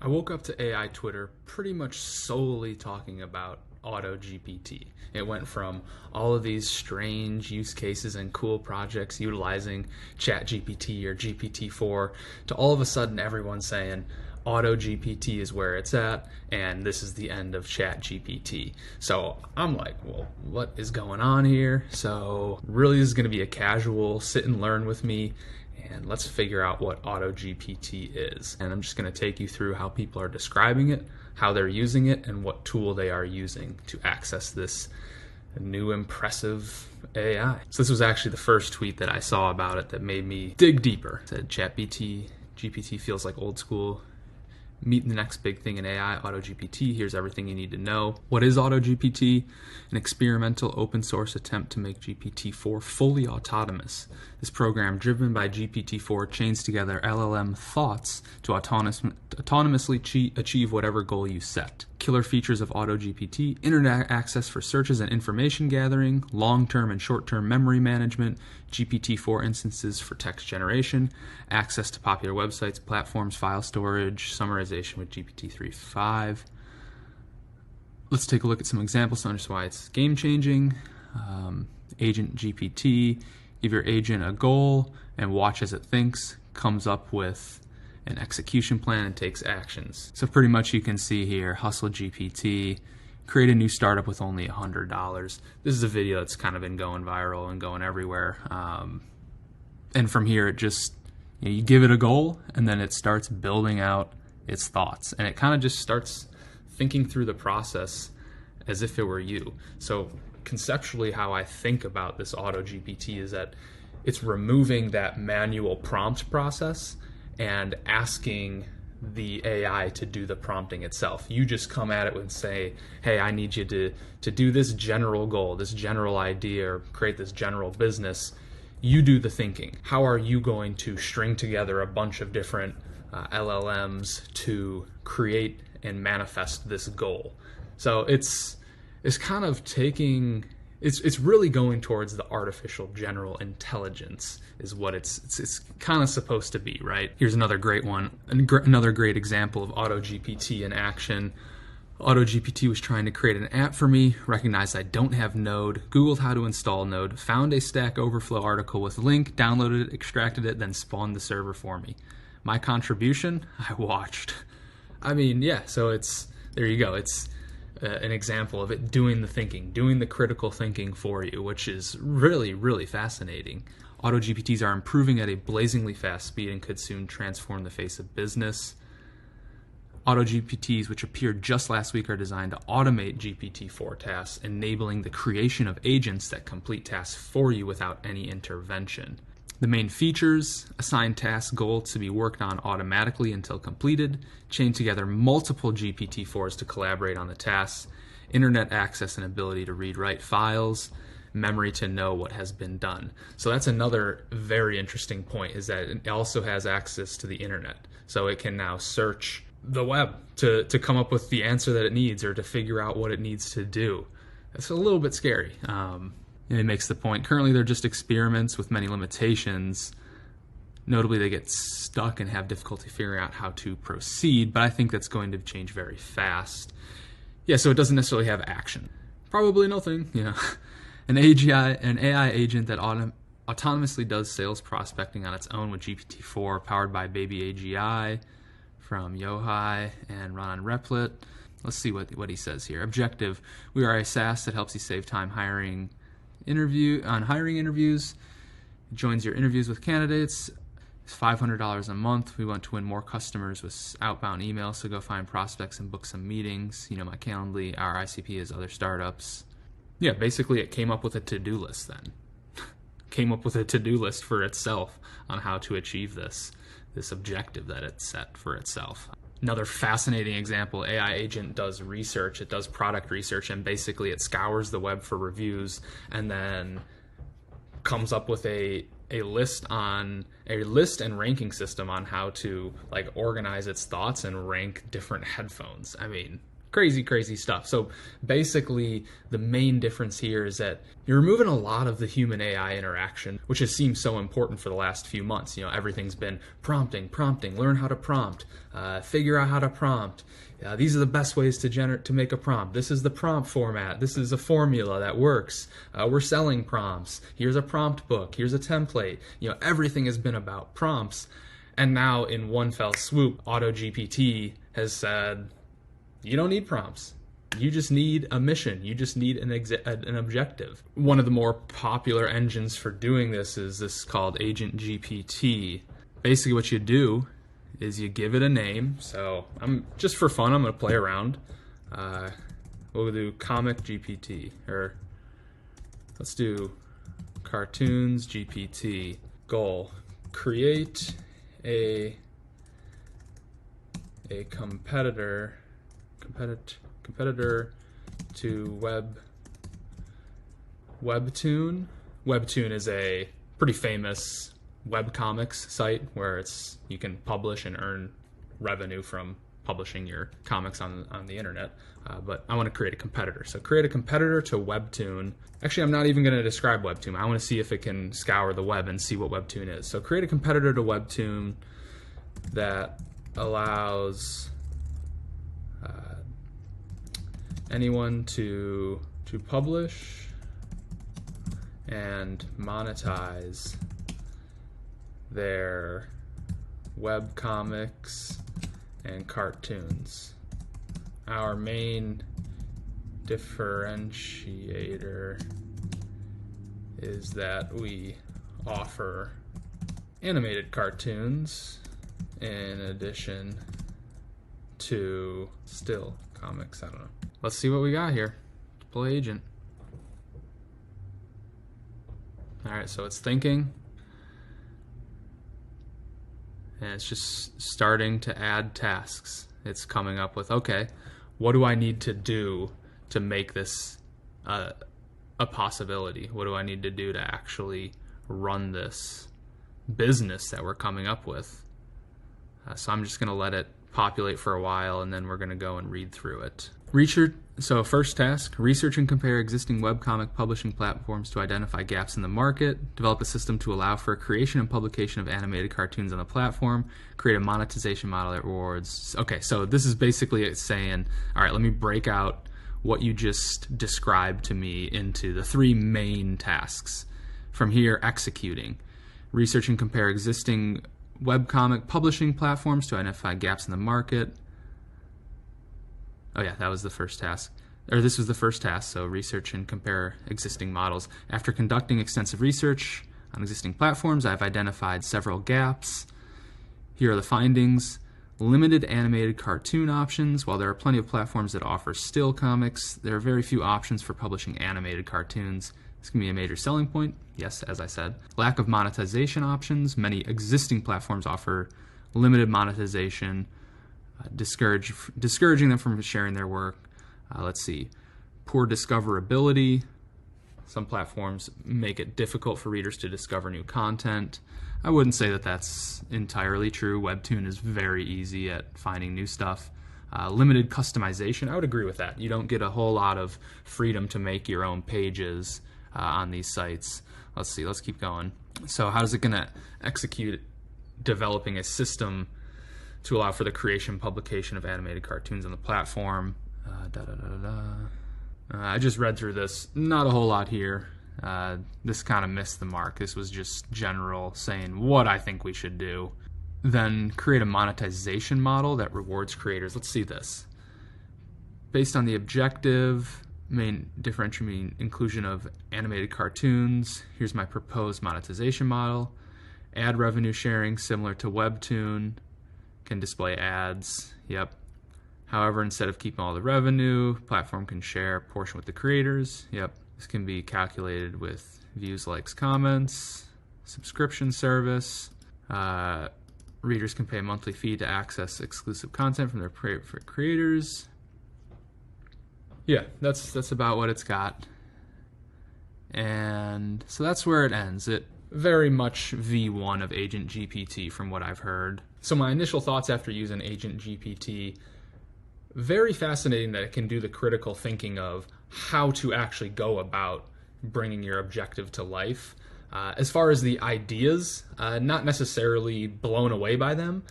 I woke up to AI Twitter pretty much solely talking about AutoGPT. It went from all of these strange use cases and cool projects utilizing ChatGPT or GPT-4 to all of a sudden everyone saying AutoGPT is where it's at and this is the end of ChatGPT. So I'm like, well, what is going on here? So really this is going to be a casual sit and learn with me, and let's figure out what AutoGPT is. And I'm just going to take you through how people are describing it, how they're using it, and what tool they are using to access this new impressive AI. So this was actually the first tweet that I saw about it that made me dig deeper. It said GPT feels like old school. Meet the next big thing in AI, AutoGPT. Here's everything you need to know. What is AutoGPT? An experimental open source attempt to make GPT-4 fully autonomous. This program, driven by GPT-4, chains together LLM thoughts to autonomously achieve whatever goal you set. Killer features of AutoGPT: internet access for searches and information gathering, long-term and short-term memory management, GPT-4 instances for text generation, access to popular websites, platforms, file storage, summarization with GPT-3.5. Let's take a look at some examples to understand why it's game-changing. Agent GPT, give your agent a goal and watch as it thinks, comes up with an execution plan and takes actions. So pretty much you can see here, Hustle GPT, create a new startup with only $100. This is a video that's kind of been going viral and going everywhere. And from here, it just, you give it a goal and then it starts building out its thoughts. And it kind of just starts thinking through the process as if it were you. So conceptually, how I think about this AutoGPT is that it's removing that manual prompt process and asking the AI to do the prompting itself. You just come at it and say, hey, I need you to do this general goal, this general idea, or create this general business. You do the thinking. How are you going to string together a bunch of different LLMs to create and manifest this goal? So it's kind of taking, it's really going towards the artificial general intelligence is what it's kind of supposed to be, right? Here's another great one, another great example of AutoGPT in action. AutoGPT was trying to create an app for me, recognized I don't have Node, Googled how to install Node, found a Stack Overflow article with link, downloaded it, extracted it, then spawned the server for me. My contribution? I watched. I mean, yeah, so there you go. It's an example of it doing the thinking, doing the critical thinking for you, which is really, really fascinating. AutoGPTs are improving at a blazingly fast speed and could soon transform the face of business. AutoGPTs, which appeared just last week, are designed to automate GPT-4 tasks, enabling the creation of agents that complete tasks for you without any intervention. The main features: assign task goal to be worked on automatically until completed, chain together multiple GPT-4s to collaborate on the tasks, internet access and ability to read-write files, memory to know what has been done. So that's another very interesting point, is that it also has access to the internet. So it can now search the web to come up with the answer that it needs or to figure out what it needs to do. That's a little bit scary. And it makes the point, currently they're just experiments with many limitations. Notably, they get stuck and have difficulty figuring out how to proceed, but I think that's going to change very fast. Yeah, so it doesn't necessarily have action. Probably nothing, An AI agent that autonomously does sales prospecting on its own with GPT-4, powered by Baby AGI from Yohai and run on Replit. Let's see what he says here. Objective: we are a SaaS that helps you save time hiring interviews. It joins your interviews with candidates. It's $500 a month. We want to win more customers with outbound emails, so go find prospects and book some meetings. My Calendly, our ICP is other startups. Yeah, basically it came up with a to-do list then. Came up with a to-do list for itself on how to achieve this objective that it set for itself. Another fascinating example, AI agent does research, it does product research, and basically it scours the web for reviews and then comes up with a list and ranking system on how to organize its thoughts and rank different headphones. I mean, Crazy, crazy stuff. So basically, the main difference here is that you're removing a lot of the human AI interaction, which has seemed so important for the last few months. You know, everything's been prompting, learn how to prompt, figure out how to prompt. These are the best ways to make a prompt. This is the prompt format. This is a formula that works. We're selling prompts. Here's a prompt book. Here's a template. You know, everything has been about prompts. And now in one fell swoop, AutoGPT has said, you don't need prompts. You just need a mission. You just need an objective. One of the more popular engines for doing this is this called AutoGPT. Basically what you do is you give it a name. So just for fun, I'm going to play around. We'll do Comic GPT, or let's do Cartoons GPT. Goal: create a competitor to Webtoon. Webtoon is a pretty famous webcomics site where you can publish and earn revenue from publishing your comics on the internet. But I want to create a competitor. So create a competitor to Webtoon. Actually, I'm not even going to describe Webtoon. I want to see if it can scour the web and see what Webtoon is. So create a competitor to Webtoon that allows anyone to publish and monetize their web comics and cartoons. Our main differentiator is that we offer animated cartoons in addition to still comics. I don't know. Let's see what we got here. Play agent. Alright, so it's thinking. And it's just starting to add tasks. It's coming up with, okay, what do I need to do to make this a possibility? What do I need to do to actually run this business that we're coming up with? So I'm just going to let it populate for a while, and then we're going to go and read through it. So first task, research and compare existing webcomic publishing platforms to identify gaps in the market, develop a system to allow for creation and publication of animated cartoons on the platform, create a monetization model that rewards. Okay, so this is basically it saying, all right, let me break out what you just described to me into the three main tasks. From here, executing. Research and compare existing webcomic publishing platforms to identify gaps in the market. Oh yeah, that was the first task. Or this was the first task, so research and compare existing models. After conducting extensive research on existing platforms, I've identified several gaps. Here are the findings. Limited animated cartoon options. While there are plenty of platforms that offer still comics, there are very few options for publishing animated cartoons. This can be a major selling point. Yes, as I said. Lack of monetization options. Many existing platforms offer limited monetization, discouraging them from sharing their work. Let's see. Poor discoverability. Some platforms make it difficult for readers to discover new content. I wouldn't say that that's entirely true. Webtoon is very easy at finding new stuff. Limited customization. I would agree with that. You don't get a whole lot of freedom to make your own pages on these sites. Let's see. Let's keep going. So how is it going to execute developing a system to allow for the creation and publication of animated cartoons on the platform? I just read through this. Not a whole lot here. This kind of missed the mark. This was just general saying what I think we should do. Then create a monetization model that rewards creators. Let's see this. Based on the objective, main differentiating inclusion of animated cartoons. Here's my proposed monetization model. Ad revenue sharing similar to Webtoon. Can display ads. Yep. However, instead of keeping all the revenue, platform can share a portion with the creators. Yep. This can be calculated with views, likes, comments, subscription service. Readers can pay a monthly fee to access exclusive content from their favorite creators. Yeah, that's about what it's got. And so that's where it ends. It very much V1 of AutoGPT from what I've heard. So my initial thoughts after using AutoGPT, very fascinating that it can do the critical thinking of how to actually go about bringing your objective to life. As far as the ideas, not necessarily blown away by them,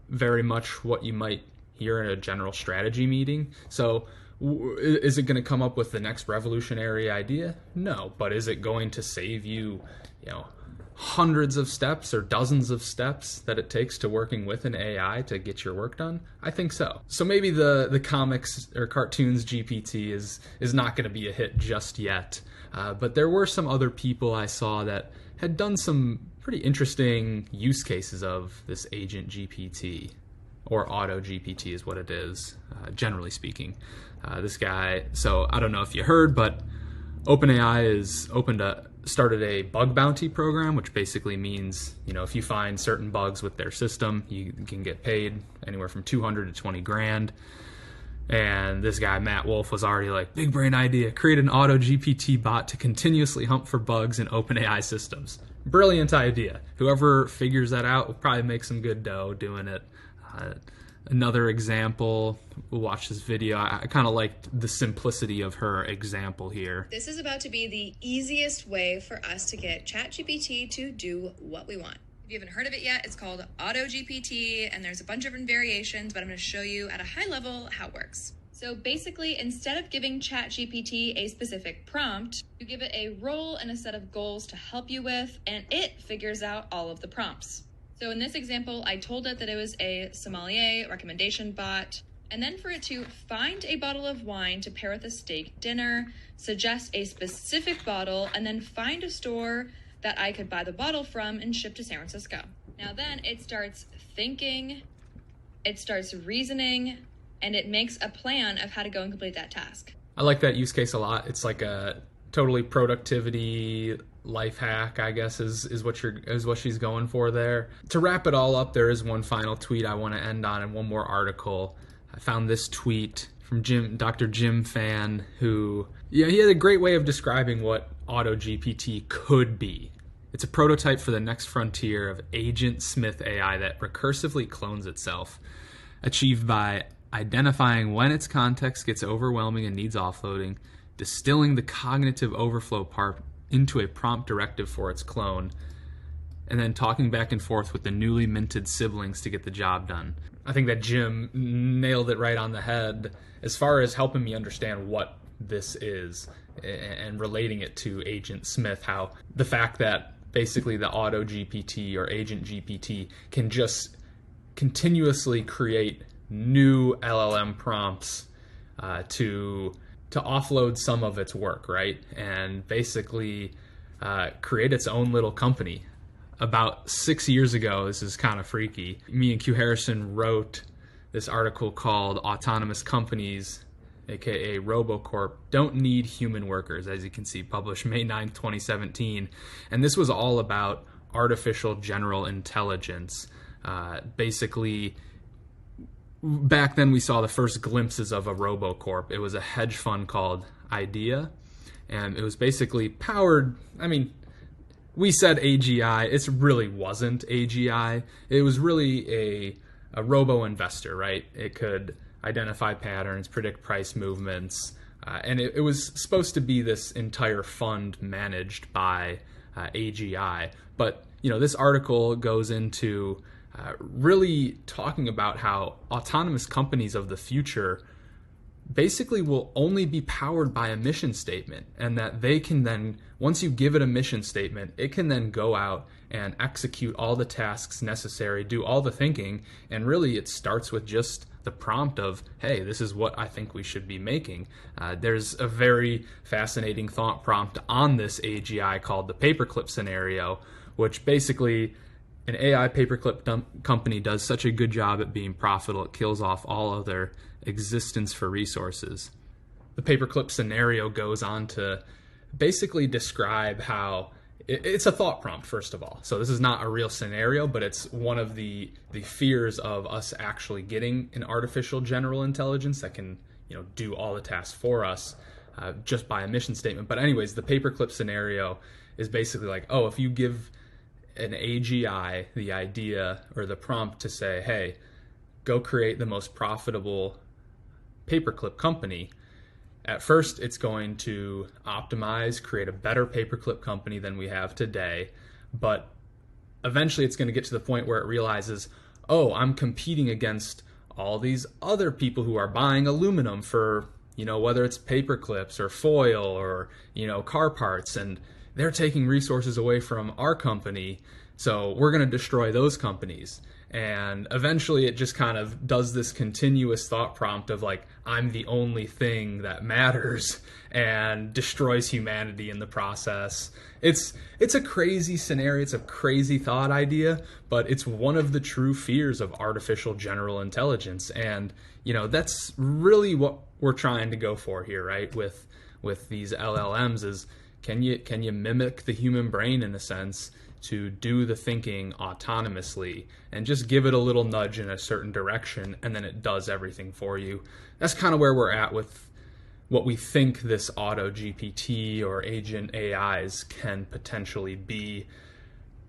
very much what you might hear in a general strategy meeting. So is it going to come up with the next revolutionary idea? No, but is it going to save you, hundreds of steps or dozens of steps that it takes to working with an AI to get your work done? I think so. So maybe the comics or cartoons GPT is not going to be a hit just yet. But there were some other people I saw that had done some pretty interesting use cases of this agent GPT, or AutoGPT is what it is, generally speaking. This guy, so I don't know if you heard, but OpenAI started a bug bounty program, which basically means, if you find certain bugs with their system, you can get paid anywhere from 200 to 20 grand. And this guy, Matt Wolf, was already like, big brain idea, create an AutoGPT bot to continuously hunt for bugs in OpenAI systems. Brilliant idea. Whoever figures that out will probably make some good dough doing it. Another example, we'll watch this video. I kind of liked the simplicity of her example here. This is about to be the easiest way for us to get ChatGPT to do what we want. If you haven't heard of it yet, it's called AutoGPT, and there's a bunch of different variations, but I'm going to show you at a high level how it works. So basically, instead of giving ChatGPT a specific prompt, you give it a role and a set of goals to help you with, and it figures out all of the prompts. So in this example, I told it that it was a sommelier recommendation bot, and then for it to find a bottle of wine to pair with a steak dinner, suggest a specific bottle, and then find a store that I could buy the bottle from and ship to San Francisco. Now then it starts thinking, it starts reasoning, and it makes a plan of how to go and complete that task. I like that use case a lot. It's like a totally productivity life hack, I guess, is what she's going for there. To wrap it all up, there is one final tweet I want to end on and one more article. I found this tweet from Dr. Jim Fan, who, he had a great way of describing what AutoGPT could be. It's a prototype for the next frontier of Agent Smith AI that recursively clones itself, achieved by identifying when its context gets overwhelming and needs offloading, distilling the cognitive overflow part into a prompt directive for its clone, and then talking back and forth with the newly minted siblings to get the job done. I think that Jim nailed it right on the head as far as helping me understand what this is and relating it to Agent Smith, how the fact that basically the AutoGPT or Agent GPT can just continuously create new LLM prompts to offload some of its work, right? And basically create its own little company. About 6 years ago, this is kind of freaky, me and Q Harrison wrote this article called Autonomous Companies, aka RoboCorp, Don't Need Human Workers, as you can see, published May 9th, 2017. And this was all about artificial general intelligence. Basically, back then we saw the first glimpses of a RoboCorp. It was a hedge fund called Idea, and it was basically powered, we said AGI, it really wasn't AGI. It was really a robo-investor, right? It could identify patterns, predict price movements, and it was supposed to be this entire fund managed by AGI. But, this article goes into really talking about how autonomous companies of the future basically will only be powered by a mission statement, and that they can then, once you give it a mission statement, it can then go out and execute all the tasks necessary, do all the thinking, and really it starts with just the prompt of, hey, this is what I think we should be making. There's a very fascinating thought prompt on this AGI called the paperclip scenario, which basically an AI paperclip company does such a good job at being profitable, it kills off all other existence for resources. The paperclip scenario goes on to basically describe how it's a thought prompt, first of all. So this is not a real scenario, but it's one of the fears of us actually getting an artificial general intelligence that can, do all the tasks for us just by a mission statement. But anyways, the paperclip scenario is basically like, if you give an AGI the idea or the prompt to say, hey, go create the most profitable paperclip company, at first it's going to optimize, create a better paperclip company than we have today, but eventually it's going to get to the point where it realizes, oh, I'm competing against all these other people who are buying aluminum for, whether it's paper clips or foil or, car parts, and they're taking resources away from our company. So we're going to destroy those companies. And eventually it just kind of does this continuous thought prompt of like, I'm the only thing that matters, and destroys humanity in the process. It's a crazy scenario. It's a crazy thought idea, but it's one of the true fears of artificial general intelligence. And, that's really what we're trying to go for here, right? With these LLMs is, can you mimic the human brain in a sense to do the thinking autonomously and just give it a little nudge in a certain direction, and then it does everything for you. That's kind of where we're at with what we think this AutoGPT or agent AIs can potentially be.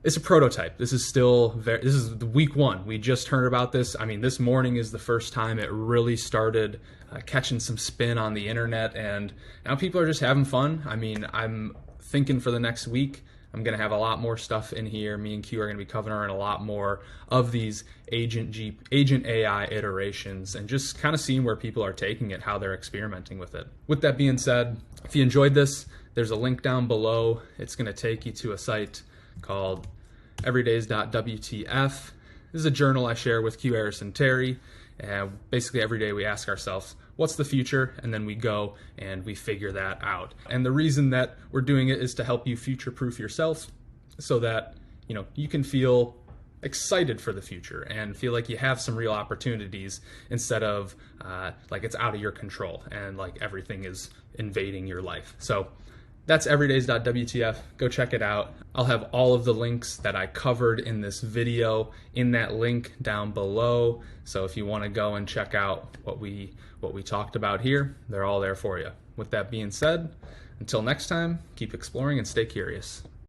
It's a prototype. This is the week one. We just heard about this. I mean, this morning is the first time it really started catching some spin on the internet, and now people are just having fun. I mean, I'm thinking for the next week, I'm going to have a lot more stuff in here. Me and Q are going to be covering a lot more of these agent AI iterations, and just kind of seeing where people are taking it, how they're experimenting with it. With that being said, if you enjoyed this, there's a link down below. It's going to take you to a site called everydays.wtf. This is a journal I share with Q, Harris, and Terry. Basically every day we ask ourselves, what's the future? And then we go and we figure that out. And the reason that we're doing it is to help you future-proof yourself, so that you can feel excited for the future and feel like you have some real opportunities, instead of like it's out of your control and like everything is invading your life. So that's everydays.wtf. Go check it out. I'll have all of the links that I covered in this video in that link down below. So if you want to go and check out what we talked about here, they're all there for you. With that being said, until next time, keep exploring and stay curious.